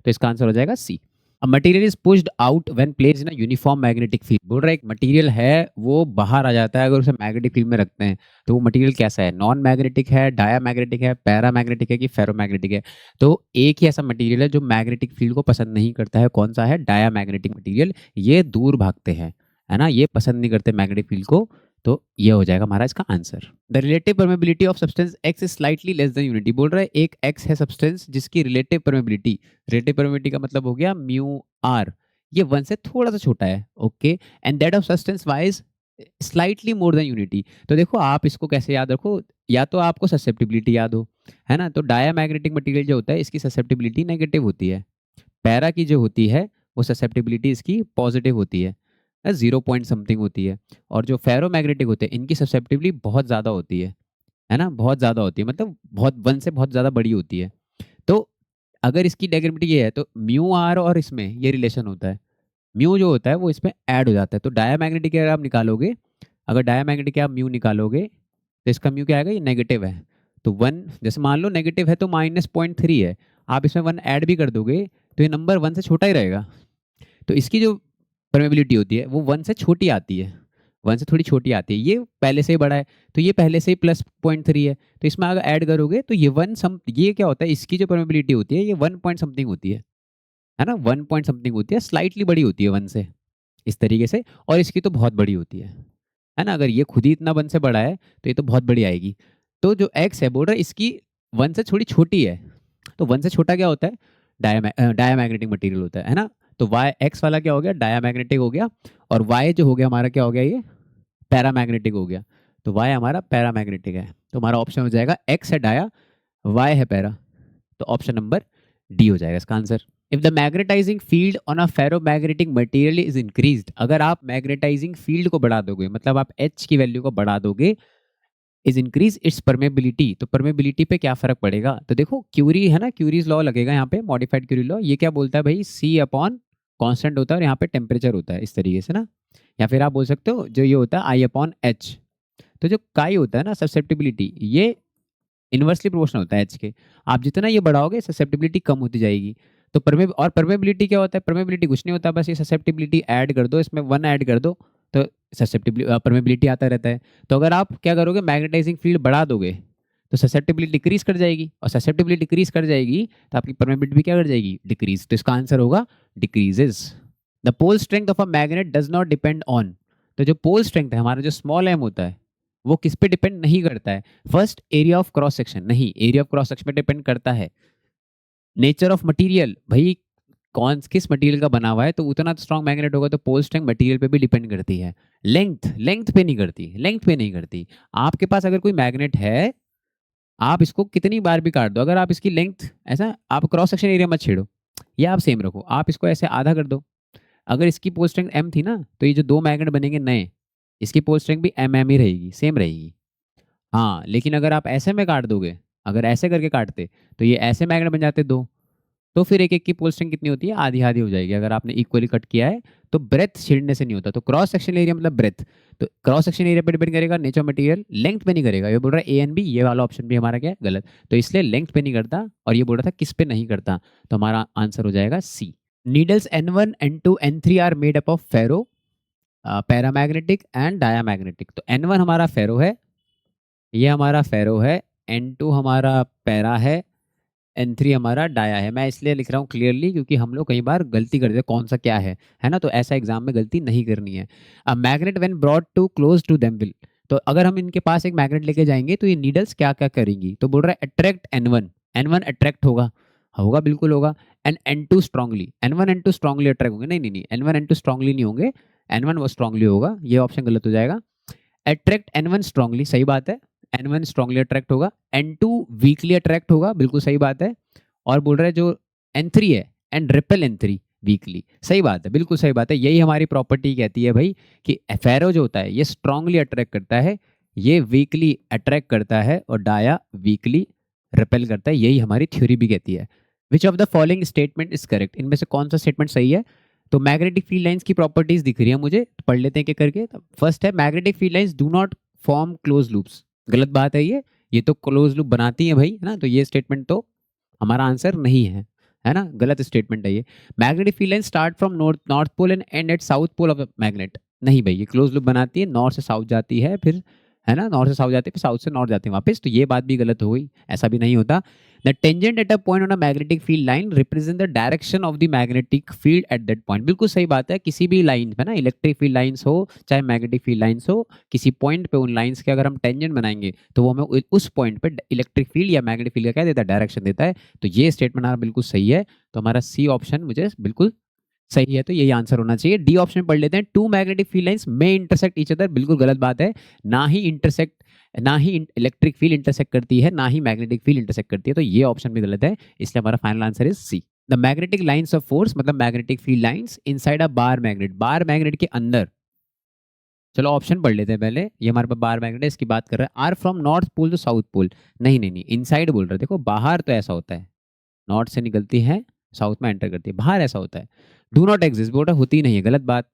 तो इसका आंसर हो जाएगा C. A material is pushed out when placed in a uniform magnetic field. बोल रहा है एक मटेरियल है वो बाहर आ जाता है अगर उसे मैग्नेटिक फील्ड में रखते हैं, तो वो मटेरियल कैसा है, नॉन मैग्नेटिक है, डायामैग्नेटिक है, पैरामैग्नेटिक है कि फेरोमैग्नेटिक है। तो एक ही ऐसा मटेरियल है जो मैग्नेटिक फील्ड को पसंद नहीं करता है, कौन सा है, डायामैग्नेटिक मटेरियल। ये दूर भागते हैं, है ना, ये पसंद नहीं करते मैग्नेटिक फील्ड को, तो ये हो जाएगा हमारा इसका answer. The relative permeability of substance x is slightly less than unity. बोल रहा है एक एक्स है सब्सटेंस जिसकी रिलेटिव परमेबिलिटी, रिलेटिव परमेबिलिटी का मतलब हो गया म्यू आर, ये 1 से थोड़ा सा छोटा है, okay, and that of substance wise slightly more than unity. तो देखो आप इसको कैसे याद रखो, या तो आपको ससेप्टिबिलिटी याद हो, है ना, तो डायामैग्नेटिक मटेरियल जो होता है इसकी ससेप्टिबिलिटी नेगेटिव होती है, पैरा की जो होती है वो ससेप्टिबिलिटी इसकी पॉजिटिव होती है, 0 पॉइंट समथिंग होती है, और जो फेरोमैग्नेटिक होते हैं इनकी ससेप्टिबिलिटी बहुत ज़्यादा होती है ना, बहुत ज़्यादा होती है, मतलब बहुत 1 से बहुत ज़्यादा बड़ी होती है। तो अगर इसकी डेरिवेटिव ये है तो म्यू आर और इसमें ये रिलेशन होता है, म्यू जो होता है वो इसमें ऐड हो जाता है, तो डायामैग्नेटिक अगर आप निकालोगे, अगर डायामैग्नेटिक आप म्यू निकालोगे तो इसका म्यू क्या आएगा, ये नेगेटिव है, तो 1 जैसे मान लो नेगेटिव है तो -0.3 है, आप इसमें 1 ऐड भी कर दोगे तो ये नंबर 1 से छोटा ही रहेगा, तो इसकी जो परमेबिलिटी होती है वो 1 से छोटी आती है, 1 से थोड़ी छोटी आती है, ये पहले से ही बड़ा है तो ये पहले से ही +0.3 है, तो इसमें अगर ऐड करोगे तो ये 1 सम, ये क्या होता है, इसकी जो परमेबिलिटी होती है ये 1 पॉइंट समथिंग होती है ना, 1 पॉइंट समथिंग होती है, स्लाइटली बड़ी होती है 1 से, इस तरीके से, और इसकी तो बहुत बड़ी होती है ना, अगर ये खुद ही इतना 1 से बड़ा है तो ये तो बहुत बड़ी आएगी। तो जो एक्स है बोल रहा है इसकी 1 से थोड़ी छोटी है, तो 1 से छोटा क्या होता है, डायामैग्नेटिक मटेरियल होता है ना, तो वाई एक्स वाला क्या हो गया, डायामैग्नेटिक हो गया, और वाई जो हो गया हमारा क्या हो गया, ये पैरामैग्नेटिक हो गया। तो वाई हमारा पैरामैग्नेटिक है, तो हमारा ऑप्शन हो जाएगा एक्स है डाया, वाई है पैरा, तो ऑप्शन नंबर डी हो जाएगा इसका answer. If the magnetising field on a ferromagnetic material is increased, अगर आप मैग्नेटाइजिंग फील्ड को बढ़ा दोगे, मतलब आप एच की वैल्यू को बढ़ा दोगे, इज इंक्रीज इट्स परमेबिलिटी, तो परमेबिलिटी पे क्या फर्क पड़ेगा, तो देखो क्यूरी है ना, क्यूरीज लॉ लगेगा यहाँ पे, मॉडिफाइड क्यूरी लॉ, ये क्या बोलता है भाई, सी अपॉन कांस्टेंट होता है और यहाँ पे टेम्परेचर होता है, इस तरीके से ना, या फिर आप बोल सकते हो जो ये होता है आई अपॉन एच। तो जो काई होता है ना, ससेप्टिबिलिटी, ये इनवर्सली प्रोपोर्शनल होता है एच के, आप जितना ये बढ़ाओगे ससेप्टिबिलिटी कम होती जाएगी। तो परमेबिलिटी क्या होता है, परमेबिलिटी कुछ नहीं होता, बस ये ससेप्टिबिलिटी ऐड कर दो, इसमें वन ऐड कर दो, तो ससेप्टिबिलिटी परमेबिलिटी आता रहता है। तो अगर आप क्या करोगे, मैग्नेटाइजिंग फील्ड बढ़ा दोगे तो ससेप्टिबिलिटी डिक्रीज कर जाएगी, और ससेप्टिबिलिटी डिक्रीज कर जाएगी तो आपकी परमेबिलिटी भी क्या कर जाएगी, डिक्रीज, तो इसका आंसर होगा decreases. The pole strength of a magnet does not depend on, तो जो पोल स्ट्रेंथ है हमारा, जो स्मॉल एम होता है, वो किस पे डिपेंड नहीं करता है, first area of cross section, नहीं, एरिया ऑफ क्रॉस सेक्शन पे डिपेंड करता है। नेचर ऑफ मटेरियल, भाई कौन किस मटेरियल का बना हुआ है, तो उतना स्ट्रॉन्ग मैग्नेट होगा, तो पोल स्ट्रेंथ मटेरियल पे भी डिपेंड करती है। लेंथ, लेंथ पे नहीं करती, लेंथ पे नहीं करती। आपके पास अगर कोई मैग्नेट है, आप इसको कितनी बार भी काट दो, अगर आप इसकी लेंथ ऐसा, आप क्रॉस सेक्शन एरिया मत छेड़ो, या आप सेम रखो, आप इसको ऐसे आधा कर दो, अगर इसकी पोल स्ट्रेंथ एम थी ना, तो ये जो दो मैग्नेट बनेंगे नए, इसकी पोल स्ट्रेंथ भी एम एम ही रहेगी, सेम रहेगी। हाँ, लेकिन अगर आप ऐसे में काट दोगे, अगर ऐसे करके काटते, तो ये ऐसे मैग्नेट बन जाते दो, तो फिर एक एक की पोल स्ट्रेंथ कितनी होती है, आधी आधी हो जाएगी। अगर आपने इक्वली कट किया है तो ब्रेथ छेड़ने से नहीं होता, तो क्रॉस सेक्शन एरिया मतलब ब्रेथ, तो क्रॉस सेक्शन एरिया पे डिपेंड करेगा, नेचर मटेरियल, लेंथ पे नहीं करेगा। ये बोल रहा है ए एंड बी, ये वाला ऑप्शन भी हमारा क्या है, गलत, तो इसलिए लेंथ पे नहीं करता, और ये बोल रहा था किस पे नहीं करता, तो हमारा आंसर हो जाएगा C. Needles N1 N2 N3 are made up of ferro, paramagnetic and diamagnetic. तो N1 हमारा फेरो है, ये हमारा फेरो है, N2 हमारा पैरा है, N3 हमारा डाया है। मैं इसलिए लिख रहा हूँ क्लियरली क्योंकि हम लोग कई बार गलती करते हैं कौन सा क्या है ना, तो ऐसा एग्जाम में गलती नहीं करनी है। A magnet when brought to close to them will, तो अगर हम इनके पास एक मैग्नेट लेके जाएंगे तो ये नीडल्स क्या क्या करेंगी, तो बोल रहा है अट्रैक्ट N1, N1 अट्रैक्ट होगा, होगा बिल्कुल होगा, and N2 strongly, N1 N2 strongly attract होंगे, नहीं नहीं नहीं, N1 N2 स्ट्रांगली नहीं होंगे, N1 वो स्ट्रांगली होगा, ये ऑप्शन गलत हो जाएगा। अट्रैक्ट N1 स्ट्रांगली, सही बात है, N1 स्ट्रांगली अट्रैक्ट होगा, N2 वीकली अट्रैक्ट होगा, बिल्कुल सही बात है, और बोल रहा है जो N3 है एंड रिपेल N3 वीकली, सही बात है, बिल्कुल सही बात है, यही हमारी प्रॉपर्टी कहती है भाई कि फेरो जो होता है ये स्ट्रांगली अट्रैक्ट करता है, ये वीकली अट्रैक्ट करता है, और डाया वीकली रिपेल करता है, यही हमारी थ्योरी भी कहती है। Which of the following statement is correct, इनमें से कौन सा स्टेटमेंट सही है, तो मैग्नेटिक फील्ड लाइंस की प्रॉपर्टीज दिख रही है मुझे, तो पढ़ लेते हैं क्या करके। फर्स्ट है magnetic field lines do not form close loops, गलत बात है ये तो क्लोज लूप बनाती है भाई, है ना, तो ये स्टेटमेंट तो हमारा आंसर नहीं है ना, गलत स्टेटमेंट है ये। Magnetic field line start from north pole and end at south pole of magnet, नहीं भाई, ये क्लोज लूप बनाती है, नॉर्थ से साउथ जाती है, फिर है ना, नॉर्थ से साउथ जाती है, फिर साउथ से नॉर्थ जाती है वापस, तो ये बात भी गलत हो गई, ऐसा भी नहीं होता। The tangent at a point on a magnetic field line represent the direction of the magnetic field at that point, बिल्कुल सही बात है, किसी भी लाइन पे ना, इलेक्ट्रिक फील्ड लाइंस हो चाहे मैग्नेटिक फील्ड लाइंस हो, किसी पॉइंट पे उन लाइंस के अगर हम टेंजेंट बनाएंगे तो वो हमें उस पॉइंट पे इलेक्ट्रिक फील्ड या मैग्नेटिक फील्ड का क्या देता है, डायरेक्शन देता है, तो ये स्टेटमेंट हमारा बिल्कुल सही है, तो हमारा सी ऑप्शन मुझे बिल्कुल सही है, तो यही आंसर होना चाहिए। डी ऑप्शन पढ़ लेते हैं, टू मैग्नेटिक फील्ड लाइंस में इंटरसेक्ट ईच अदर, बिल्कुल गलत बात है, ना ही इंटरसेक्ट, ना ही इलेक्ट्रिक फील्ड इंटरसेक्ट करती है, ना ही मैग्नेटिक फील्ड इंटरसेक्ट करती है, तो ये ऑप्शन भी गलत है, इसलिए हमारा final answer is C. The magnetic lines of force, मतलब magnetic field lines inside a bar magnet, bar magnet के अंदर, चलो ऑप्शन पढ़ लेते हैं पहले, ये हमारे पास बार मैग्नेट है, इसकी बात कर रहे हैं, are from north pole to south pole, नहीं नहीं नहीं, इनसाइड बोल रहे हैं, देखो बाहर तो ऐसा होता है, नॉर्थ से निकलती है साउथ में एंटर करती है, बाहर ऐसा होता है, डू नॉट एग्जिस्ट बोल रहा होती ही नहीं है, गलत बात,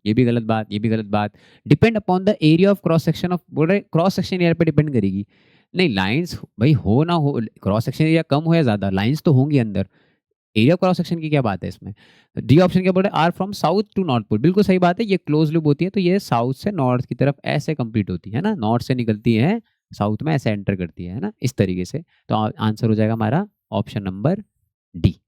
ये भी गलत बात, ये भी गलत बात। Depend upon the area of cross section of, बोल रहे क्रॉस सेक्शन एरिया पे डिपेंड करेगी, नहीं लाइंस भाई हो ना हो, क्रॉस सेक्शन एरिया कम हो या ज्यादा, लाइंस तो होंगी अंदर, एरिया क्रॉस सेक्शन की क्या बात है इसमें। डी ऑप्शन क्या बोल रहे हैं, are from south to north pole, बिल्कुल सही बात है, ये क्लोज लूप होती है, तो ये साउथ से नॉर्थ की तरफ ऐसे कंप्लीट होती है ना, नॉर्थ से निकलती है साउथ में ऐसे एंटर करती है ना, इस तरीके से, तो आंसर हो जाएगा हमारा ऑप्शन नंबर डी।